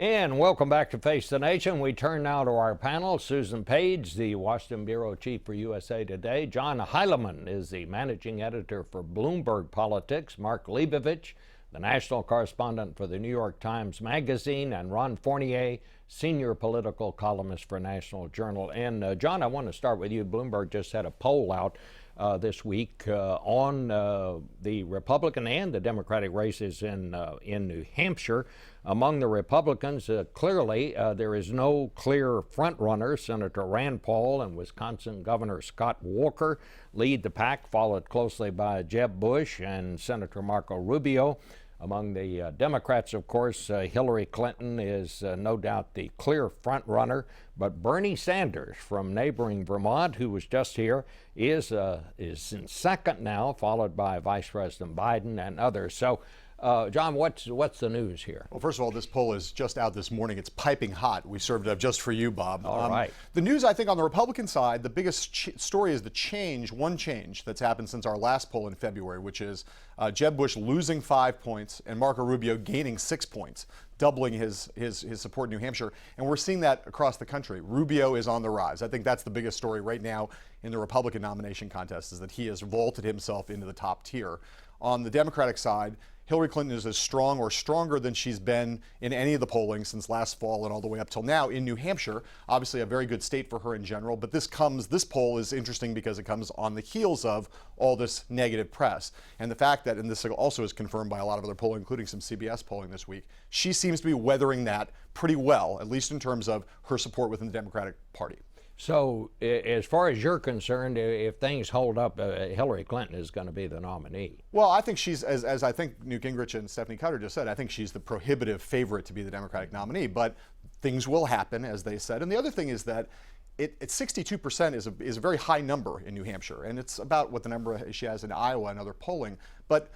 And welcome back to Face the Nation. We turn now to our panel. Susan Page, the Washington Bureau Chief for USA Today. John Heilemann is the Managing Editor for Bloomberg Politics. Mark Leibovich, the National Correspondent for the New York Times Magazine. And Ron Fournier, Senior Political Columnist for National Journal. And John, I want to start with you. Bloomberg just had a poll out this week on the Republican and the Democratic races in New Hampshire. Among the Republicans, clearly there is no clear front-runner. Senator Rand Paul and Wisconsin Governor Scott Walker lead the pack, followed closely by Jeb Bush and Senator Marco Rubio. Among the Democrats, of course, Hillary Clinton is no doubt the clear front-runner, but Bernie Sanders from neighboring Vermont, who was just here, is in second now, followed by Vice President Biden and others. So, John, what's the news here? Well, first of all, this poll is just out this morning. It's piping hot. We served it up just for you, Bob. All right. The news, I think, on the Republican side, the biggest story is one change that's happened since our last poll in February, which is Jeb Bush losing 5 points and Marco Rubio gaining 6 points, doubling his support in New Hampshire. And we're seeing that across the country. Rubio is on the rise. I think that's the biggest story right now in the Republican nomination contest, is that he has vaulted himself into the top tier. On the Democratic side, Hillary Clinton is as strong or stronger than she's been in any of the polling since last fall and all the way up till now in New Hampshire. Obviously a very good state for her in general, but this poll is interesting because it comes on the heels of all this negative press. And the fact that, and this also is confirmed by a lot of other polling, including some CBS polling this week, she seems to be weathering that pretty well, at least in terms of her support within the Democratic Party. So, as far as you're concerned, if things hold up, Hillary Clinton is going to be the nominee. Well, I think she's, as I think Newt Gingrich and Stephanie Cutter just said, I think she's the prohibitive favorite to be the Democratic nominee. But things will happen, as they said. And the other thing is that at 62% is a very high number in New Hampshire, and it's about what the number she has in Iowa and other polling. But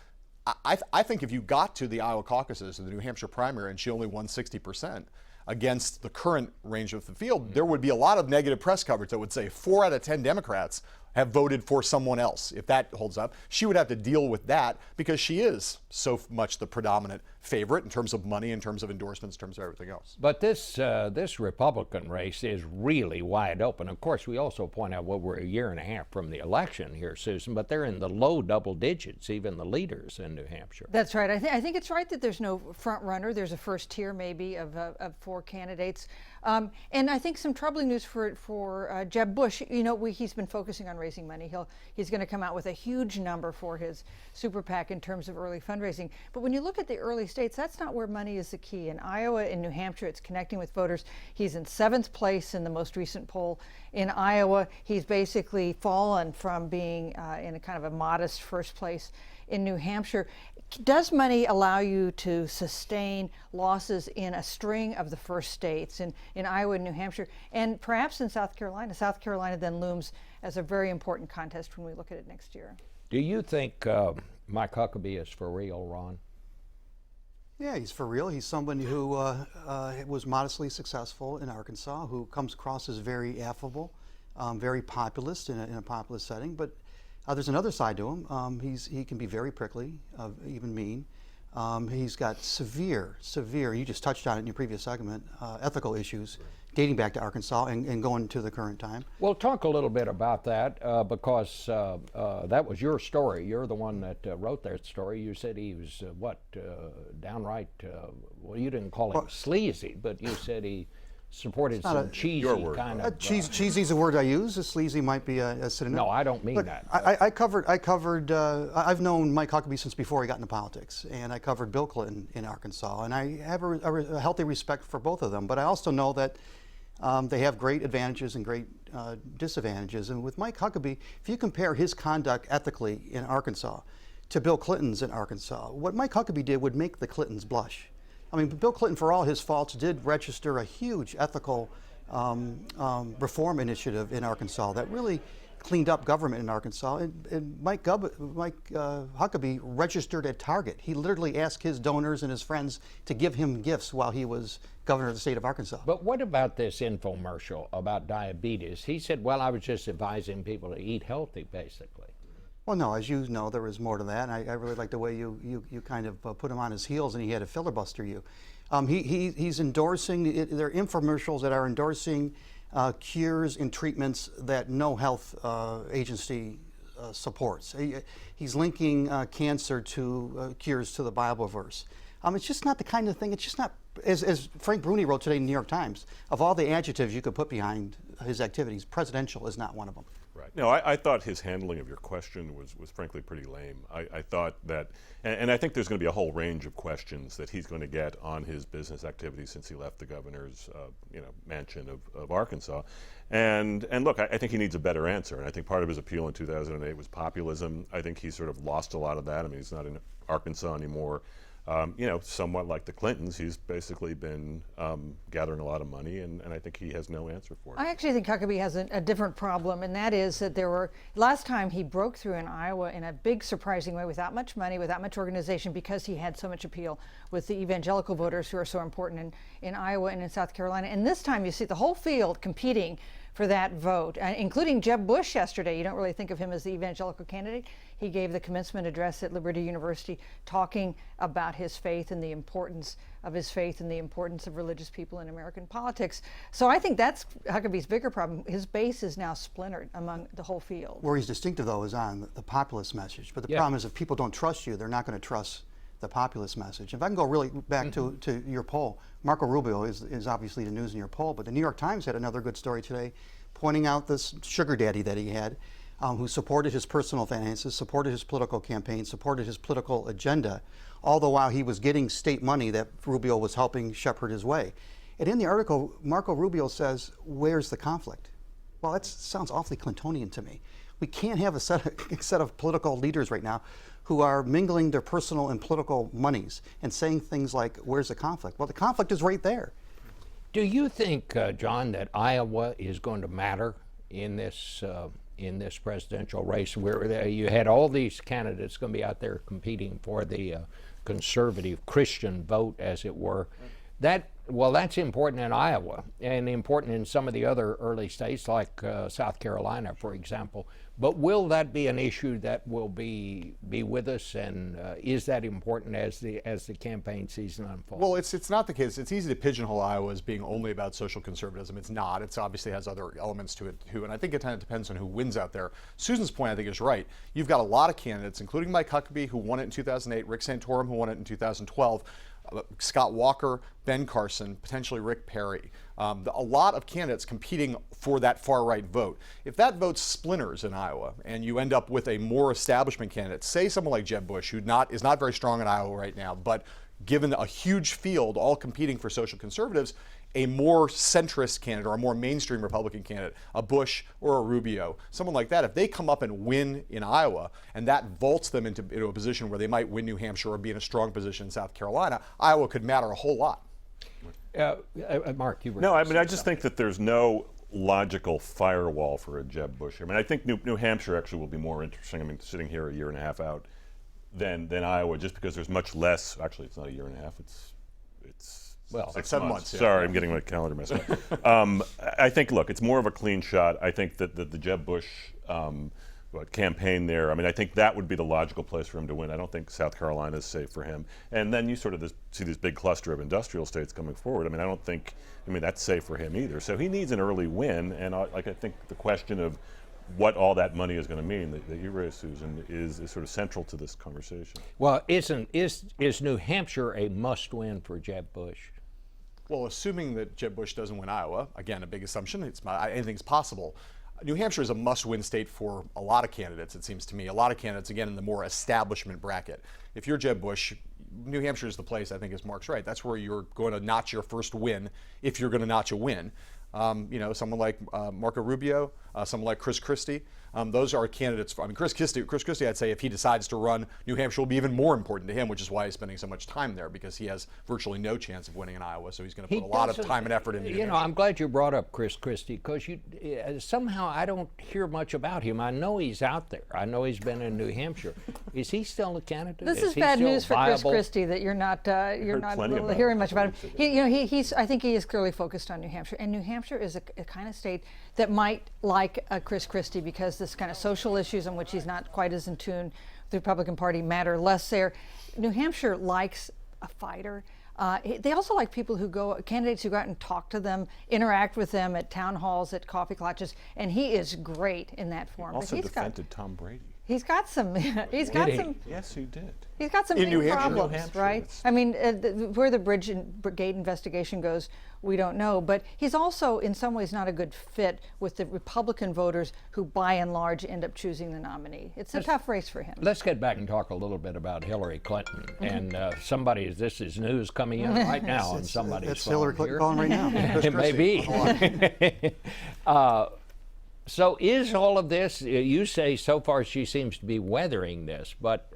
I think if you got to the Iowa caucuses and the New Hampshire primary and she only won 60%, against the current range of the field, there would be a lot of negative press coverage that would say 4 out of 10 Democrats have voted for someone else. If that holds up, she would have to deal with that because she is so much the predominant favorite in terms of money, in terms of endorsements, in terms of everything else. But this Republican race is really wide open. Of course, we also point out, well, we're a year and a half from the election here, Susan, but they're in the low double digits, even the leaders in New Hampshire. That's right. I think it's right that there's no front runner. There's a first tier maybe of 4 candidates. And I think some troubling news for Jeb Bush. You know, he's been focusing on raising money. He's going to come out with a huge number for his super PAC in terms of early fundraising. But when you look at the early states, that's not where money is the key. In Iowa and New Hampshire, it's connecting with voters. He's in 7th place in the most recent poll. In Iowa, he's basically fallen from being in a kind of a modest first place in New Hampshire. Does money allow you to sustain losses in a string of the first states, in Iowa and New Hampshire, and perhaps in South Carolina? South Carolina then looms as a very important contest when we look at it next year. Do you think Mike Huckabee is for real, Ron? Yeah, he's for real. He's somebody who was modestly successful in Arkansas, who comes across as very affable, very populist in a populist setting, but there's another side to him. He can be very prickly, even mean. He's got severe, you just touched on it in your previous segment, ethical issues dating back to Arkansas and going to the current time. Well, talk a little bit about that because that was your story. You're the one that wrote that story. You said he was, downright, well, you didn't call him sleazy, but you said he supported some cheesy kind of... Cheesy is a word I use. Sleazy might be a synonym. No, I don't mean that. I've known Mike Huckabee since before he got into politics, and I covered Bill Clinton in Arkansas, and I have a healthy respect for both of them, but I also know that they have great advantages and great disadvantages. And with Mike Huckabee, if you compare his conduct ethically in Arkansas to Bill Clinton's in Arkansas, what Mike Huckabee did would make the Clintons blush. I mean, Bill Clinton, for all his faults, did register a huge ethical reform initiative in Arkansas that really cleaned up government in Arkansas. And Mike Huckabee registered at Target. He literally asked his donors and his friends to give him gifts while he was governor of the state of Arkansas. But what about this infomercial about diabetes? He said, well, I was just advising people to eat healthy, basically. Well, no, as you know, there was more to that. And I really like the way you kind of put him on his heels and he had to filibuster you. He's endorsing, there are infomercials that are endorsing cures and treatments that no health agency supports. He's linking cancer to cures to the Bible verse. It's just not the kind of thing, it's just not, as Frank Bruni wrote today in the New York Times, of all the adjectives you could put behind his activities, presidential is not one of them. Right. No, I thought his handling of your question was frankly pretty lame. I thought that, and I think there's going to be a whole range of questions that he's going to get on his business activities since he left the governor's mansion of Arkansas. And look, I think he needs a better answer. And I think part of his appeal in 2008 was populism. I think he's sort of lost a lot of that. I mean, he's not in Arkansas anymore. Somewhat like the Clintons, he's basically been gathering a lot of money, and I think he has no answer for it. I actually think Huckabee has a different problem, and that is that last time he broke through in Iowa in a big surprising way without much money, without much organization, because he had so much appeal with the evangelical voters who are so important in Iowa and in South Carolina. And this time you see the whole field competing for that vote, including Jeb Bush yesterday. You don't really think of him as the evangelical candidate. He gave the commencement address at Liberty University talking about his faith and the importance of his faith and the importance of religious people in American politics. So I think that's Huckabee's bigger problem. His base is now splintered among the whole field. Where he's distinctive, though, is on the populist message. But the problem is if people don't trust you, they're not going to trust the populist message. If I can go really back to your poll, Marco Rubio is obviously the news in your poll, but the New York Times had another good story today pointing out this sugar daddy that he had, who supported his personal finances, supported his political campaign, supported his political agenda, all the while he was getting state money that Rubio was helping shepherd his way. And in the article, Marco Rubio says, where's the conflict? Well, that sounds awfully Clintonian to me. We can't have a set of political leaders right now who are mingling their personal and political monies and saying things like, where's the conflict? Well, the conflict is right there. Do you think, John, that Iowa is going to matter in this presidential race, where you had all these candidates going to be out there competing for the conservative Christian vote, as it were? That's important in Iowa and important in some of the other early states like South Carolina, for example. But will that be an issue that will be with us, and is that important as the campaign season unfolds? Well, it's not the case. It's easy to pigeonhole Iowa as being only about social conservatism. It's not. It obviously has other elements to it too, and I think it kind of depends on who wins out there. Susan's point, I think, is right. You've got a lot of candidates, including Mike Huckabee, who won it in 2008, Rick Santorum, who won it in 2012, Scott Walker, Ben Carson, potentially Rick Perry. A lot of candidates competing for that far-right vote. If that vote splinters in Iowa and you end up with a more establishment candidate, say someone like Jeb Bush, who is not very strong in Iowa right now, but given a huge field all competing for social conservatives, a more centrist candidate or a more mainstream Republican candidate, a Bush or a Rubio, someone like that, if they come up and win in Iowa and that vaults them into a position where they might win New Hampshire or be in a strong position in South Carolina, Iowa could matter a whole lot. Mark, you were No, I mean, I just think that there's no logical firewall for a Jeb Bush. I mean, I think New Hampshire actually will be more interesting. I mean, sitting here a year and a half out than Iowa, just because there's much less. Actually, it's not a year and a half. It's Well, 6 7 months. months, yeah. Sorry, I'm getting my calendar messed up. I think, look, it's more of a clean shot. I think that the Jeb Bush campaign there, I mean, I think that would be the logical place for him to win. I don't think South Carolina is safe for him. And then you sort of see this big cluster of industrial states coming forward. I mean, I don't think, that's safe for him either. So he needs an early win. And I think the question of what all that money is going to mean that you raised, Susan, is sort of central to this conversation. Well, is New Hampshire a must-win for Jeb Bush? Well, assuming that Jeb Bush doesn't win Iowa, again, a big assumption, anything's possible. New Hampshire is a must-win state for a lot of candidates, it seems to me. A lot of candidates, again, in the more establishment bracket. If you're Jeb Bush, New Hampshire is the place, I think, is Mark's right. That's where you're going to notch your first win, if you're going to notch a win. Someone like Marco Rubio, someone like Chris Christie. Those are candidates. Chris Christie, I'd say, if he decides to run, New Hampshire will be even more important to him, which is why he's spending so much time there, because he has virtually no chance of winning in Iowa. So he's going to put a lot of time and effort into New Hampshire. I'm glad you brought up Chris Christie, because somehow I don't hear much about him. I know he's out there. I know he's been in New Hampshire. Is he still a candidate? This is bad news for Chris Christie that you're not hearing much about him. I think he is clearly focused on New Hampshire, and New Hampshire is a kind of state that might like Chris Christie, because this kind of social issues on which he's not quite as in tune with the Republican Party matter less there. New Hampshire likes a fighter. They also like people who candidates who go out and talk to them, interact with them at town halls, at coffee clutches, and he is great in that form. Also defended Tom Brady. He's got some. He's got some. Yes, he did. He's got some In big New Hampshire. problems, New Hampshire, right? it's- I mean, where the Gate investigation goes, we don't know. But he's also, in some ways, not a good fit with the Republican voters who, by and large, end up choosing the nominee. It's a tough race for him. Let's get back and talk a little bit about Hillary Clinton. And this is news coming in right now on somebody's It's phone Hillary Clinton here. calling right now. It may be. So is all of this, you say so far she seems to be weathering this, but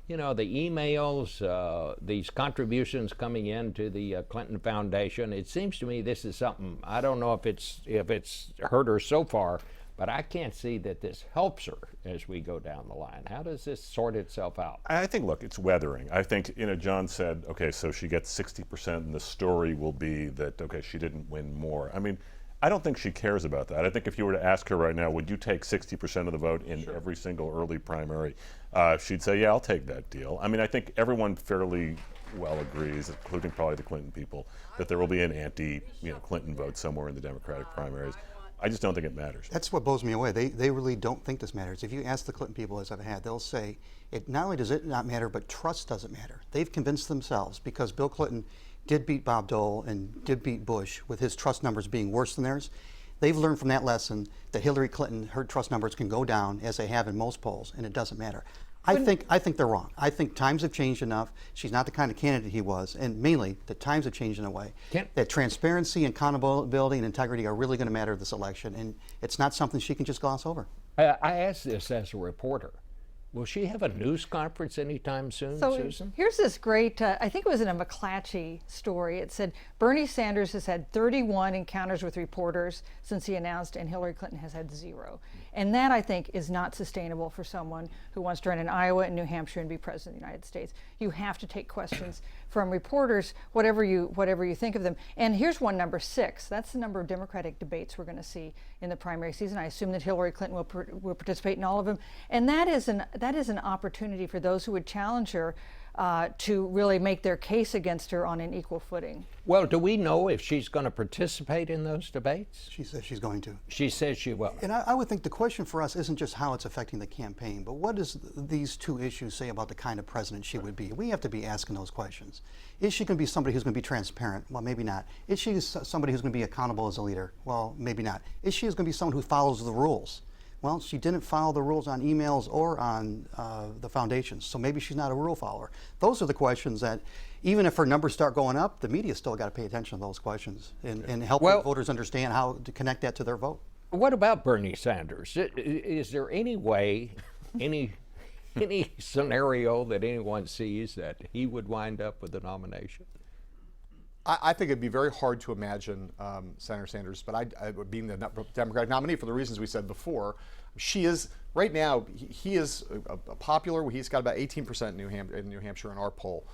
you know, the emails, these contributions coming in to the Clinton Foundation, it seems to me this is something, I don't know if it's hurt her so far, but I can't see that this helps her as we go down the line. How does this sort itself out? I think, look, it's weathering. I think, John said, okay, so she gets 60% and the story will be that, okay, she didn't win more. I mean, I don't think she cares about that. I think if you were to ask her right now, would you take 60% of the vote in every single early primary? She'd say, yeah, I'll take that deal. I mean, I think everyone fairly well agrees, including probably the Clinton people, that there will be an anti-Clinton vote somewhere in the Democratic primaries. I just don't think it matters. That's what blows me away. They really don't think this matters. If you ask the Clinton people, as I've had, they'll say, not only does it not matter, but trust doesn't matter. They've convinced themselves, because Bill Clinton did beat Bob Dole and did beat Bush with his trust numbers being worse than theirs. They've learned from that lesson that Hillary Clinton, her trust numbers can go down as they have in most polls, and it doesn't matter. I think they're wrong. I think times have changed enough. She's not the kind of candidate he was, and mainly the times have changed in a way that transparency and accountability and integrity are really going to matter this election, and it's not something she can just gloss over. I asked this as a reporter. Will she have a news conference anytime soon, Susan? Here's this great, I think it was in a McClatchy story. It said Bernie Sanders has had 31 encounters with reporters since he announced, and Hillary Clinton has had 0. And that, I think, is not sustainable for someone who wants to run in Iowa and New Hampshire and be president of the United States. You have to take questions from reporters, whatever you think of them. And here's one, number 6. That's the number of Democratic debates we're going to see in the primary season. I assume that Hillary Clinton will participate in all of them. And that is an opportunity for those who would challenge her to really make their case against her on an equal footing. Well, do we know if she's going to participate in those debates? She says she's going to. She says she will. And I would think the question for us isn't just how it's affecting the campaign, but what does these two issues say about the kind of president she would be? We have to be asking those questions. Is she going to be somebody who's going to be transparent? Well, maybe not. Is she somebody who's going to be accountable as a leader? Well, maybe not. Is she going to be someone who follows the rules? Well, she didn't follow the rules on emails or on the foundations, so maybe she's not a rule follower. Those are the questions that, even if her numbers start going up, the media's still got to pay attention to those questions and help voters understand how to connect that to their vote. What about Bernie Sanders? Is there any way, any scenario that anyone sees that he would wind up with the nomination? I think it'd be very hard to imagine Senator Sanders, but being the Democratic nominee for the reasons we said before. She is, right now, he is a popular, he's got about 18% in New Hampshire in our poll.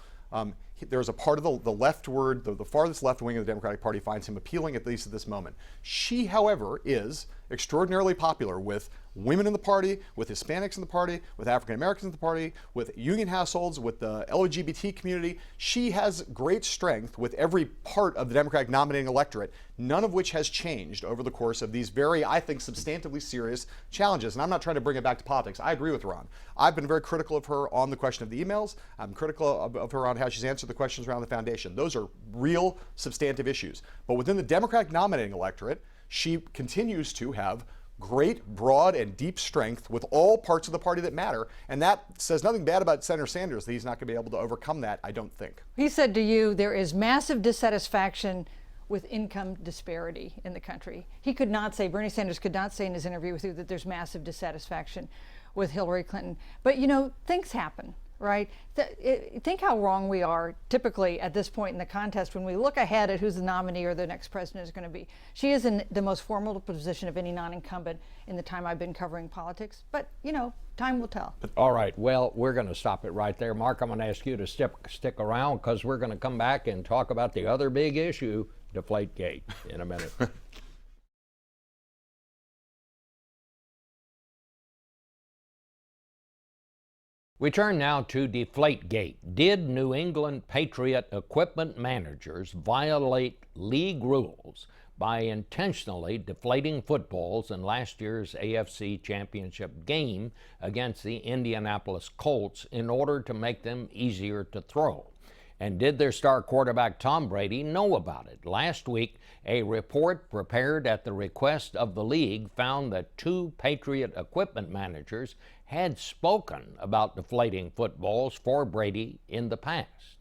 There's a part of the leftward, the farthest left wing of the Democratic Party finds him appealing, at least at this moment. She, however, is extraordinarily popular with women in the party, with Hispanics in the party, with African Americans in the party, with union households, with the LGBT community. She has great strength with every part of the Democratic nominating electorate, none of which has changed over the course of these very, I think, substantively serious challenges. And I'm not trying to bring it back to politics. I agree with Ron. I've been very critical of her on the question of the emails. I'm critical of her on how she's answered the questions around the foundation. Those are real substantive issues. But within the Democratic nominating electorate, she continues to have great, broad, and deep strength with all parts of the party that matter. And that says nothing bad about Senator Sanders, that he's not going to be able to overcome that, I don't think. He said to you, there is massive dissatisfaction with income disparity in the country. He could not say, Bernie Sanders could not say in his interview with you that there's massive dissatisfaction with Hillary Clinton. But things happen, right? Think how wrong we are typically at this point in the contest when we look ahead at who's the nominee or the next president is going to be. She is in the most formidable position of any non-incumbent in the time I've been covering politics. But, time will tell. All right. Well, we're going to stop it right there. Mark, I'm going to ask you to stick around because we're going to come back and talk about the other big issue, Deflategate, in a minute. We turn now to Deflategate. Did New England Patriot equipment managers violate league rules by intentionally deflating footballs in last year's AFC Championship game against the Indianapolis Colts in order to make them easier to throw? And did their star quarterback Tom Brady know about it? Last week, a report prepared at the request of the league found that 2 Patriot equipment managers had spoken about deflating footballs for Brady in the past.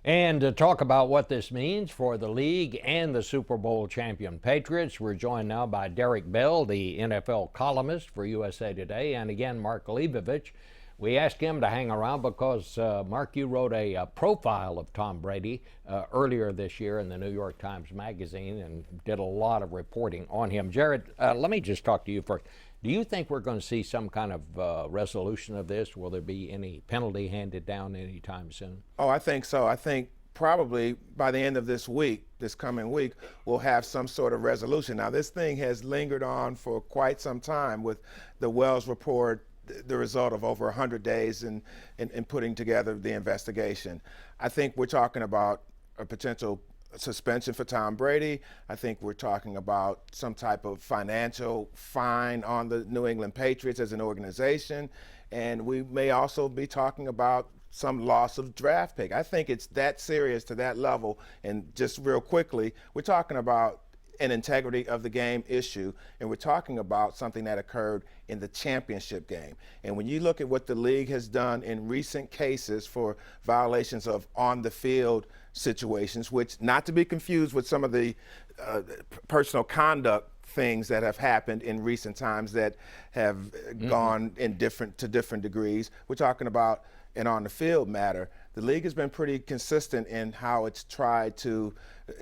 And to talk about what this means for the league and the Super Bowl champion Patriots, we're joined now by Derek Bell, the NFL columnist for USA Today, and again, Mark Leibovich. We asked him to hang around because, Mark, you wrote a profile of Tom Brady earlier this year in the New York Times Magazine and did a lot of reporting on him. Jared, let me just talk to you first. Do you think we're going to see some kind of resolution of this? Will there be any penalty handed down anytime soon? Oh, I think so. I think probably by the end of this week, this coming week, we'll have some sort of resolution. Now, this thing has lingered on for quite some time with the Wells report, the result of over 100 days in putting together the investigation. I think we're talking about a potential suspension for Tom Brady. I think we're talking about some type of financial fine on the New England Patriots as an organization. And we may also be talking about some loss of draft pick. I think it's that serious to that level. And just real quickly, we're talking about an integrity of the game issue, and we're talking about something that occurred in the championship game. And when you look at what the league has done in recent cases for violations of on-the-field situations, which not to be confused with some of the personal conduct things that have happened in recent times that have gone in different degrees. We're talking about an on-the-field matter. The league has been pretty consistent in how it's tried to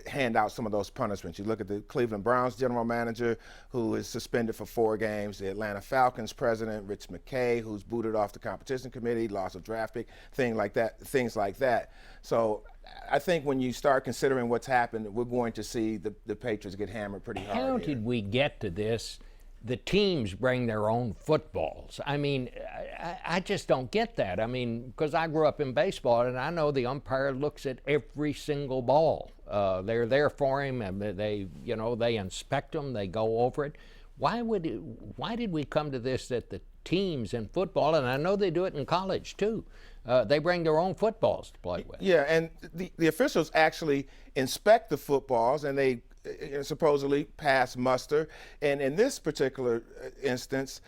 hand out some of those punishments. You look at the Cleveland Browns general manager, who is suspended for 4 games, the Atlanta Falcons president, Rich McKay, who's booted off the competition committee, loss of draft pick, things like that. So I think when you start considering what's happened, we're going to see the Patriots get hammered pretty hard. How did we get to this? The teams bring their own footballs. I mean, I just don't get that. I mean, because I grew up in baseball, and I know the umpire looks at every single ball. They're there for him, and they inspect them, they go over it. Why did we come to this that the teams in football, and I know they do it in college too, they bring their own footballs to play with? Yeah, and the officials actually inspect the footballs, and they supposedly pass muster. And in this particular instance,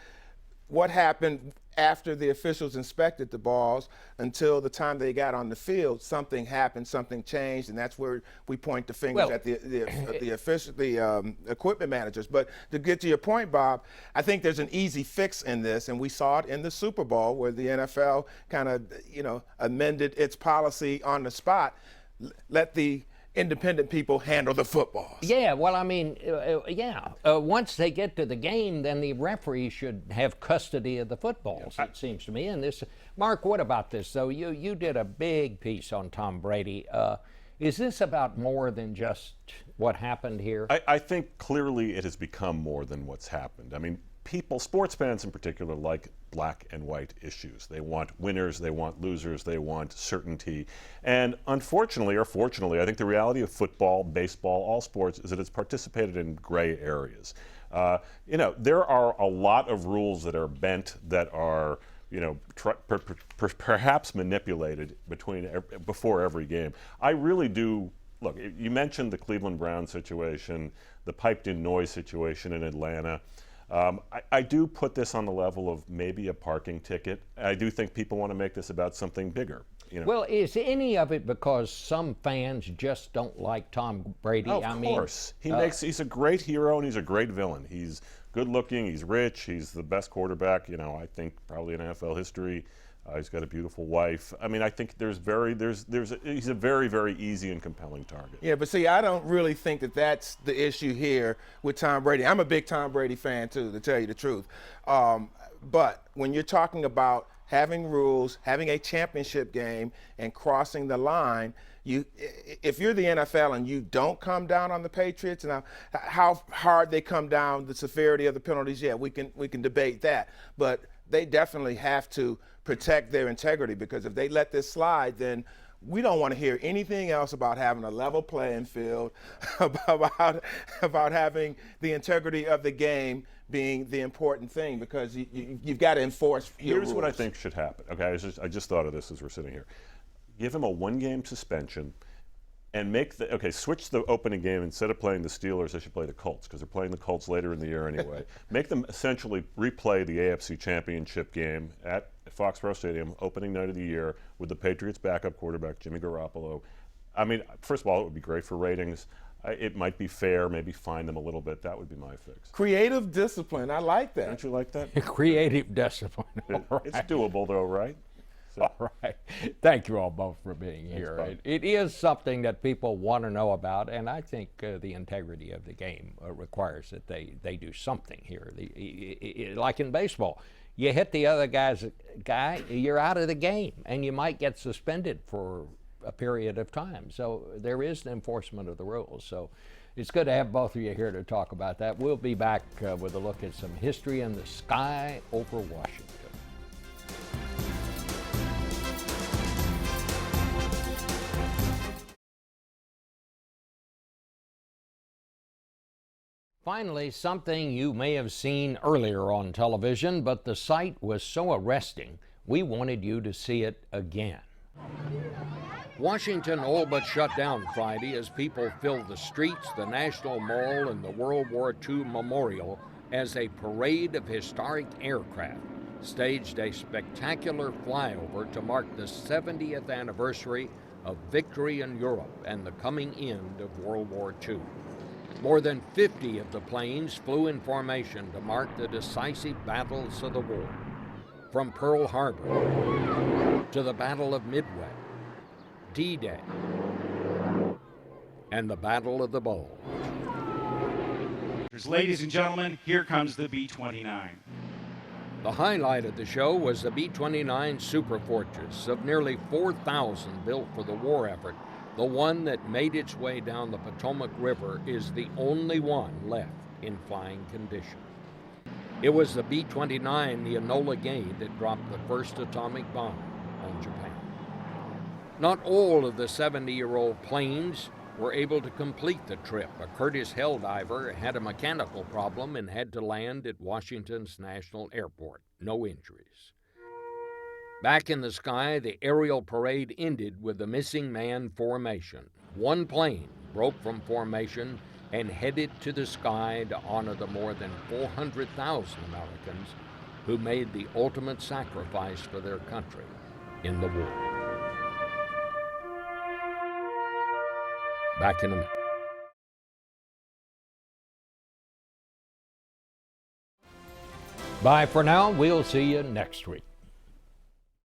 what happened after the officials inspected the balls until the time they got on the field, something happened, something changed, and that's where we point the fingers at the equipment managers. But to get to your point, Bob, I think there's an easy fix in this, and we saw it in the Super Bowl where the NFL kind of, amended its policy on the spot. Let the independent people handle the footballs. Yeah, well, I mean, once they get to the game, then the referee should have custody of the footballs, it seems to me. And this, Mark, what about this? So you did a big piece on Tom Brady. Is this about more than just what happened here? I think clearly it has become more than what's happened. I mean, sports fans in particular, like black and white issues. They want winners, they want losers, they want certainty. And unfortunately, or fortunately, I think the reality of football, baseball, all sports is that it's participated in gray areas. There are a lot of rules that are bent, that are perhaps manipulated before every game. I really do. Look, you mentioned the Cleveland Browns situation, the piped-in noise situation in Atlanta. I do put this on the level of maybe a parking ticket. I do think people want to make this about something bigger. Well, is any of it because some fans just don't like Tom Brady? Oh, of course. He's a great hero and he's a great villain. He's good looking, he's rich, he's the best quarterback, I think probably in NFL history. He's got a beautiful wife. I mean, I think he's a very, very easy and compelling target. Yeah, but see, I don't really think that that's the issue here with Tom Brady. I'm a big Tom Brady fan too, to tell you the truth. But when you're talking about having rules, having a championship game, and crossing the line, if you're the NFL and you don't come down on the Patriots, now how hard they come down, the severity of the penalties, yeah, we can debate that. But they definitely have to protect their integrity, because if they let this slide, then we don't want to hear anything else about having a level playing field, about having the integrity of the game being the important thing, because you've got to enforce your Here's what I rules. think should happen. Okay, I just thought of this as we're sitting here. Give him a 1-game suspension and switch the opening game. Instead of playing the Steelers, they should play the Colts, because they're playing the Colts later in the year anyway. Make them essentially replay the AFC Championship game at Foxborough Stadium, opening night of the year, with the Patriots' backup quarterback, Jimmy Garoppolo. I mean, first of all, it would be great for ratings. It might be fair, maybe fine them a little bit. That would be my fix. Creative discipline, I like that. Don't you like that? Creative discipline. All It's right. doable, though, right? All right. Thank you all both for being here. Bob. It is something that people want to know about, and I think the integrity of the game requires that they do something here. Like in baseball, you hit the other guy, you're out of the game, and you might get suspended for a period of time. So there is an enforcement of the rules. So it's good to have both of you here to talk about that. We'll be back with a look at some history in the sky over Washington. Finally, something you may have seen earlier on television, but the sight was so arresting, we wanted you to see it again. Washington all but shut down Friday as people filled the streets, the National Mall, and the World War II Memorial as a parade of historic aircraft staged a spectacular flyover to mark the 70th anniversary of victory in Europe and the coming end of World War II. More than 50 of the planes flew in formation to mark the decisive battles of the war, from Pearl Harbor to the Battle of Midway, D-Day, and the Battle of the Bulge. Ladies and gentlemen, here comes the B-29. The highlight of the show was the B-29 Superfortress, of nearly 4,000 built for the war effort. The one that made its way down the Potomac River is the only one left in flying condition. It was the B-29, the Enola Gay, that dropped the first atomic bomb on Japan. Not all of the 70-year-old planes were able to complete the trip. A Curtiss Helldiver had a mechanical problem and had to land at Washington's National Airport. No injuries. Back in the sky, the aerial parade ended with the missing man formation. One plane broke from formation and headed to the sky to honor the more than 400,000 Americans who made the ultimate sacrifice for their country in the war. Back in a minute. Bye for now. We'll see you next week.